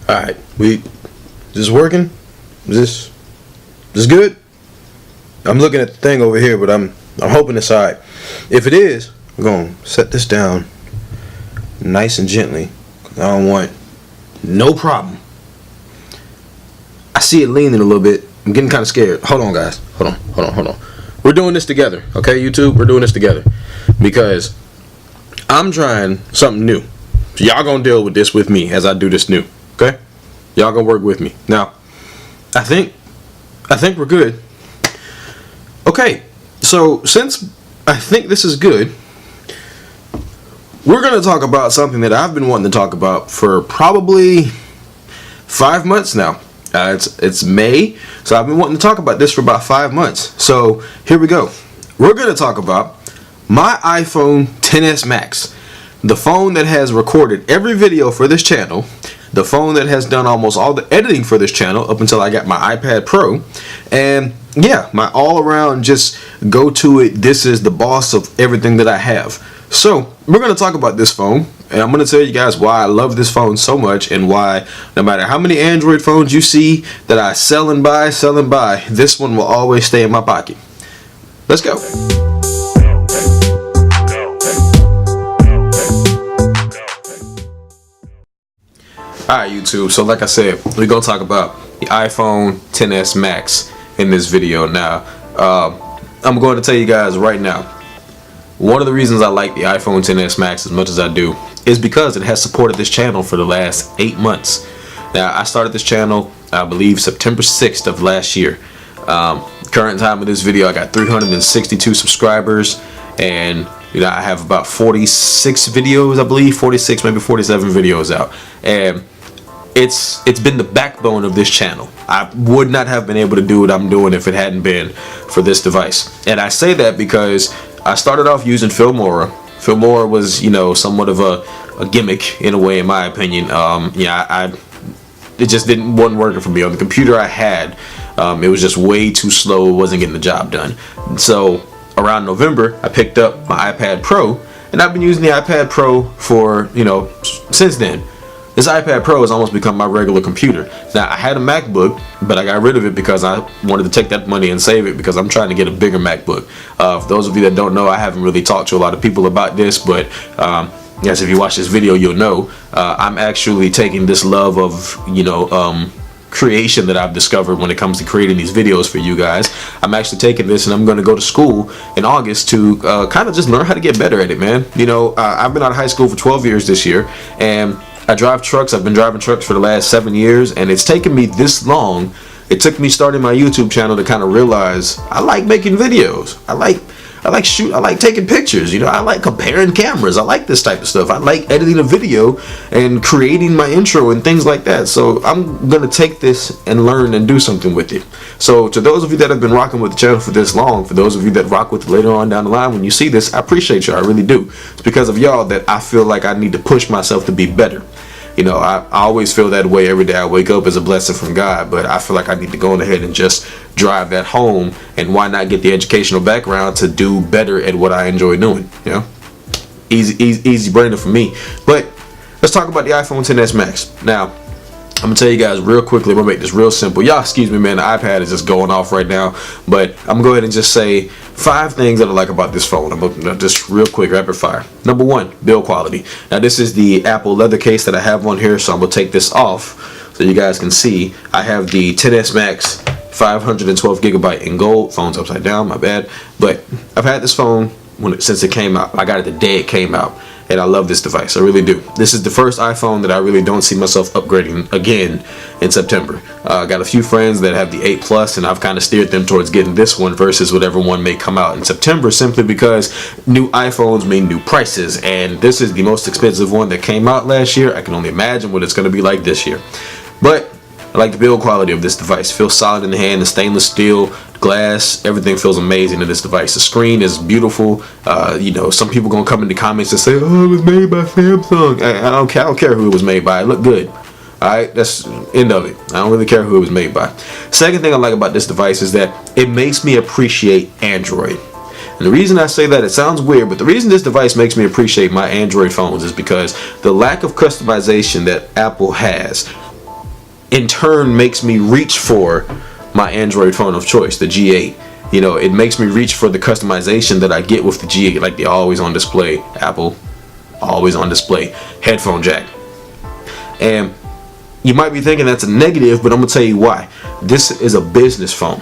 Alright, is this working? Is this good? I'm looking at the thing over here, but I'm hoping it's alright. If it is, I'm gonna set this down nice and gently. I don't want no problem. I see it leaning a little bit. I'm getting kind of scared. Hold on, guys. Hold on. We're doing this together, okay, YouTube? We're doing this together because I'm trying something new. So y'all gonna deal with this with me as I do this new, okay? Y'all gonna work with me. Now, I think we're good. Okay, so since I think this is good, we're gonna talk about something that I've been wanting to talk about for probably 5 months now. It's May, so I've been wanting to talk about this for about 5 months. So here we go. We're gonna talk about my iPhone XS Max, the phone that has recorded every video for this channel, the phone that has done almost all the editing for this channel up until I got my iPad Pro, and yeah, my all-around just go to it. This is the boss of everything that I have. So we're going to talk about this phone, and I'm going to tell you guys why I love this phone so much, and why no matter how many Android phones you see that I sell and buy, this one will always stay in my pocket. Let's go. Alright, YouTube, so like I said, we're going to talk about the iPhone XS Max in this video. Now, I'm going to tell you guys right now, one of the reasons I like the iPhone XS Max as much as I do is because it has supported this channel for the last 8 months. Now, I started this channel, I believe, September 6th of last year. Current time of this video, I got 362 subscribers, and you know, I have about 46 videos, I believe, 46, maybe 47 videos out, and it's been the backbone of this channel. I would not have been able to do what I'm doing if it hadn't been for this device. And I say that because I started off using Filmora. Filmora was, you know, somewhat of a gimmick in a way, in my opinion. It just wasn't working for me. On the computer I had, it was just way too slow. It wasn't getting the job done. So around November, I picked up my iPad Pro, and I've been using the iPad Pro for, you know, since then. This iPad Pro has almost become my regular computer. Now, I had a MacBook, but I got rid of it because I wanted to take that money and save it because I'm trying to get a bigger MacBook. For those of you that don't know, I haven't really talked to a lot of people about this, but yes, if you watch this video, you'll know. I'm actually taking this love of, you know, creation that I've discovered when it comes to creating these videos for you guys. I'm actually taking this and I'm going to go to school in August to kind of just learn how to get better at it, man. You know, I've been out of high school for 12 years this year, and I drive trucks. I've been driving trucks for the last 7 years, and it's taken me this long. It took me starting my YouTube channel to kind of realize I like making videos. I like taking pictures. You know, I like comparing cameras. I like this type of stuff. I like editing a video and creating my intro and things like that. So I'm gonna take this and learn and do something with it. So to those of you that have been rocking with the channel for this long, for those of you that rock with it later on down the line when you see this, I appreciate you. I really do. It's because of y'all that I feel like I need to push myself to be better. You know, I always feel that way every day I wake up as a blessing from God, but I feel like I need to go on ahead and just drive that home, and why not get the educational background to do better at what I enjoy doing, you know? Easy brainer for me. But let's talk about the iPhone XS Max. Now, I'm gonna tell you guys real quickly. I'm gonna make this real simple. Y'all excuse me, man, the iPad is just going off right now, but I'm gonna go ahead and just say 5 things that I like about this phone. I'm gonna just real quick, rapid fire. Number 1, build quality. Now, this is the Apple leather case that I have on here, so I'm gonna take this off so you guys can see. I have the XS Max 512 gigabyte in gold. Phone's upside down, my bad. But I've had this phone since it came out. I got it the day it came out, and I love this device. I really do. This is the first iPhone that I really don't see myself upgrading again in September. I got a few friends that have the 8 Plus, and I've kind of steered them towards getting this one versus whatever one may come out in September, simply because new iPhones mean new prices, and this is the most expensive one that came out last year. I can only imagine what it's going to be like this year. But I like the build quality of this device. It feels solid in the hand. The stainless steel, glass, everything feels amazing in this device. The screen is beautiful. You know, some people gonna come in the comments and say, "Oh, it was made by Samsung." I don't care who it was made by. It looked good. Alright, that's the end of it. I don't really care who it was made by. Second thing I like about this device is that it makes me appreciate Android. And the reason I say that, it sounds weird, but the reason this device makes me appreciate my Android phones is because the lack of customization that Apple has in turn makes me reach for my Android phone of choice, the G8. You know, it makes me reach for the customization that I get with the G8, like the always on display, Apple always on display headphone jack. And you might be thinking that's a negative, but I'm gonna tell you why. This is a business phone.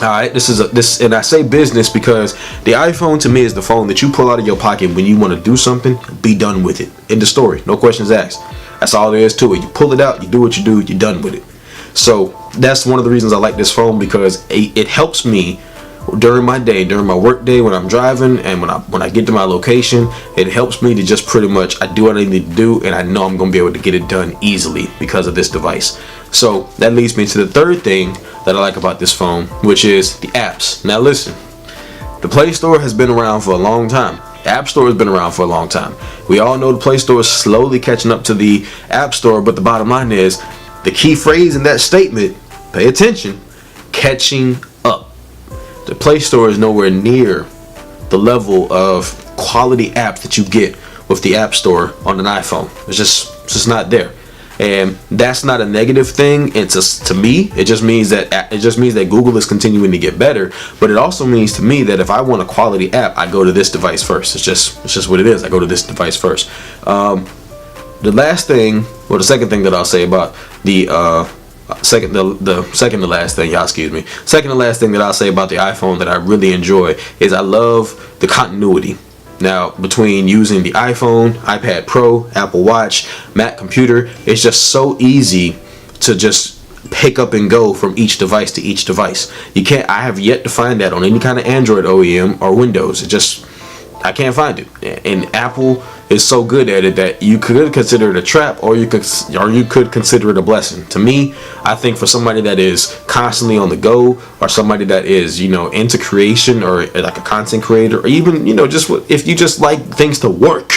All right, and I say business because the iPhone to me is the phone that you pull out of your pocket when you want to do something, be done with it. End of story, no questions asked. That's all there is to it. You pull it out, you do what you do, you're done with it. So that's one of the reasons I like this phone, because it helps me during my day, during my work day, when I'm driving, and when I get to my location. It helps me to just pretty much, I do what I need to do, and I know I'm gonna be able to get it done easily because of this device. So that leads me to the third thing that I like about this phone, which is the apps. Now listen, the Play Store has been around for a long time. The App Store has been around for a long time. We all know the Play Store is slowly catching up to the App Store, but the bottom line is, the key phrase in that statement, pay attention, catching up. The Play Store is nowhere near the level of quality apps that you get with the App Store on an iPhone. It's just not there. And that's not a negative thing. It's just, to me, it just means that Google is continuing to get better. But it also means to me that if I want a quality app, I go to this device first. It's just what it is. I go to this device first. The last thing, or the second thing that I'll say about the second to last thing that I'll say about the iPhone that I really enjoy is I love the continuity. Now, between using the iPhone, iPad Pro, Apple Watch, Mac computer, it's just so easy to just pick up and go from each device to each device. I have yet to find that on any kind of Android OEM or Windows. I can't find it. And Apple is so good at it that you could consider it a trap, or you could consider it a blessing. To me, I think for somebody that is constantly on the go, or somebody that is, into creation, or like a content creator, or even, if you just like things to work.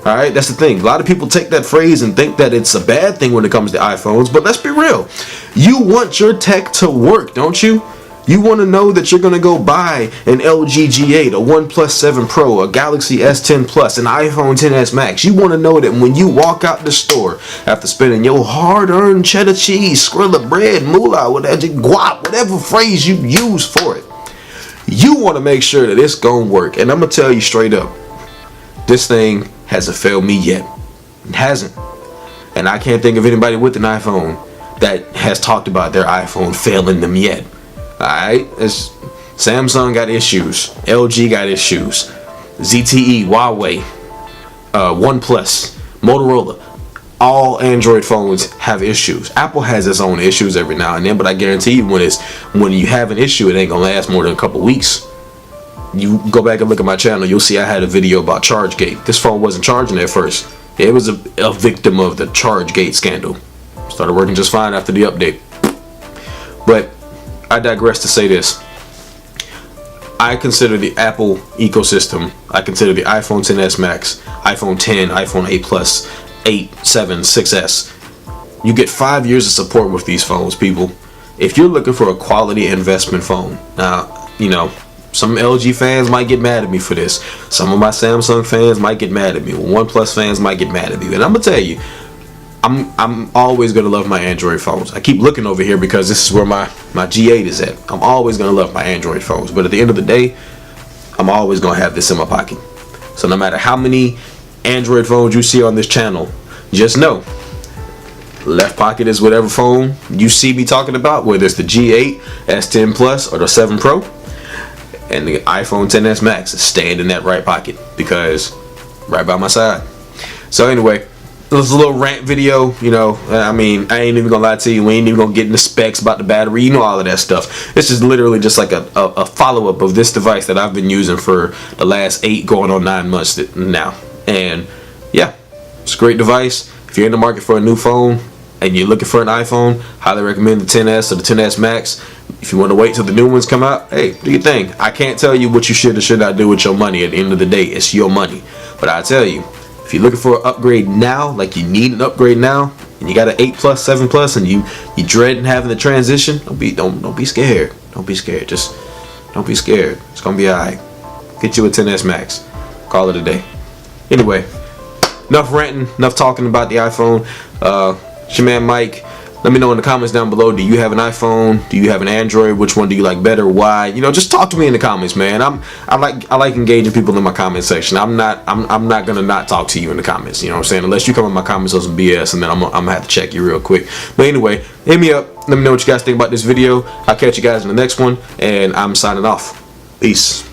All right, that's the thing. A lot of people take that phrase and think that it's a bad thing when it comes to iPhones, but let's be real. You want your tech to work, don't you? You want to know that you're going to go buy an LG G8, a OnePlus 7 Pro, a Galaxy S10 Plus, an iPhone XS Max. You want to know that when you walk out the store after spending your hard-earned cheddar cheese, skrilla bread, moolah, whatever, guap, whatever phrase you use for it, you want to make sure that it's going to work. And I'm going to tell you straight up, this thing hasn't failed me yet. It hasn't. And I can't think of anybody with an iPhone that has talked about their iPhone failing them yet. Alright, Samsung got issues, LG got issues, ZTE, Huawei, OnePlus, Motorola, all Android phones have issues. Apple has its own issues every now and then, but I guarantee you when you have an issue, it ain't gonna last more than a couple weeks. You go back and look at my channel, you'll see I had a video about ChargeGate. This phone wasn't charging at first. It was a victim of the ChargeGate scandal. Started working just fine after the update. But I digress to say this. I consider the Apple ecosystem, I consider the iPhone XS Max, iPhone 10, iPhone 8 Plus, 8, 7, 6S. You get 5 years of support with these phones, people. If you're looking for a quality investment phone, now, some LG fans might get mad at me for this. Some of my Samsung fans might get mad at me. OnePlus fans might get mad at me. And I'm going to tell you, I'm always going to love my Android phones. I keep looking over here because this is where my G8 is at. I'm always going to love my Android phones. But at the end of the day, I'm always going to have this in my pocket. So no matter how many Android phones you see on this channel, just know, left pocket is whatever phone you see me talking about, whether it's the G8, S10 Plus, or the 7 Pro. And the iPhone XS Max is staying in that right pocket because right by my side. So anyway, it was a little rant video, I ain't even gonna lie to you, we ain't even gonna get into specs about the battery, all of that stuff. This is literally just like a follow-up of this device that I've been using for the last 8 going on 9 months now. And yeah, it's a great device. If you're in the market for a new phone and you're looking for an iPhone, highly recommend the XS or the XS Max. If you want to wait till the new ones come out, hey, do your thing. I can't tell you what you should or should not do with your money. At the end of the day, it's your money. But I tell you, if you're looking for an upgrade now, like you need an upgrade now, and you got an 8 Plus, 7 Plus, and you dreading having the transition, don't be scared. Don't be scared. Just don't be scared. It's gonna be alright. Get you a XS Max. Call it a day. Anyway, enough ranting, enough talking about the iPhone. It's your man Mike. Let me know in the comments down below. Do you have an iPhone? Do you have an Android? Which one do you like better? Why? You know, just talk to me in the comments, man. I like engaging people in my comment section. I'm not gonna not talk to you in the comments. You know what I'm saying? Unless you come in my comments on some BS, and then I'm gonna have to check you real quick. But anyway, hit me up. Let me know what you guys think about this video. I'll catch you guys in the next one, and I'm signing off. Peace.